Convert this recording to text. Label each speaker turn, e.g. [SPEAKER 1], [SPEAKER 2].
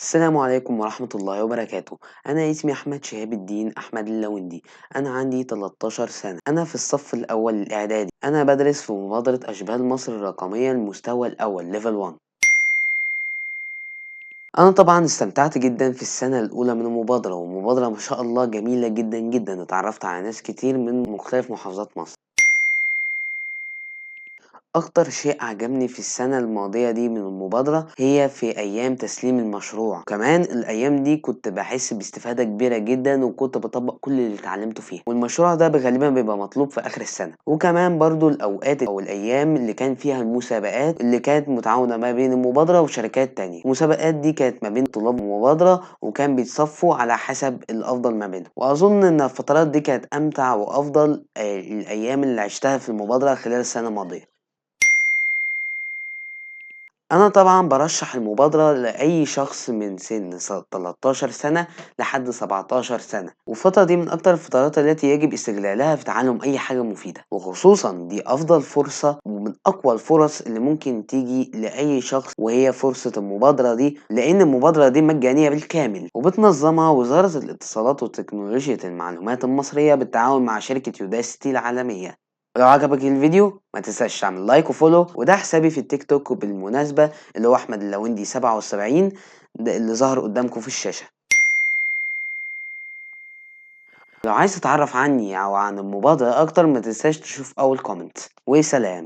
[SPEAKER 1] السلام عليكم ورحمة الله وبركاته. أنا اسمي أحمد شهاب الدين أحمد اللوندي. أنا عندي 13 سنة. أنا في الصف الأول الإعدادي. أنا بدرس في مبادرة أشبال مصر الرقمية المستوى الأول ليفل 1. أنا طبعا استمتعت جدا في السنة الأولى من المبادرة، والمبادرة ما شاء الله جميلة جدا جدا. اتعرفت على ناس كتير من مختلف محافظات مصر. أكتر شيء عجبني في السنة الماضية دي من المبادرة هي في أيام تسليم المشروع. كمان الأيام دي كنت بحس باستفادة كبيرة جدا، وكنت بطبق كل اللي اتعلمته فيها، والمشروع ده غالبا بيبقى مطلوب في آخر السنة. وكمان برضو الأوقات أو الأيام اللي كان فيها المسابقات اللي كانت متعاونة ما بين المبادرة وشركات تانية. المسابقات دي كانت ما بين طلاب المبادرة، وكان بيتصفوا على حسب الأفضل ما بينهم. وأظن إن الفترات دي كانت أمتع وأفضل الأيام اللي عشتها في المبادرة خلال السنة الماضية. أنا طبعًا بارشّح المبادرة لأي شخص من سِن 13 سنة لحد 17 سنة، والفترة دي من أكتر الفترات التي يجب استغلالها في تعلُّم أي حاجة مفيدة، وخصوصًا دي أفضل فرصة ومن أقوى الفُرَص اللي ممكن تيجي لأي شخص، وهي فرصة المبادرة دي، لإن المبادرة دي مجانية بالكامل، وبتنظّمها وزارة الاتصالات وتكنولوجيا المعلومات المصرية بالتعاون مع شركة يوداسيتي العالمية. ولو عجبك الفيديو ما تنساش تعمل لايك وفولو، وده حسابي في التيك توك وبالمناسبة اللي هو احمد اللويندي 77، ده اللي ظهر قدامكم في الشاشة. لو عايز تتعرف عني او عن المبادرة اكتر ما تنساش تشوف اول كومنت. وسلام.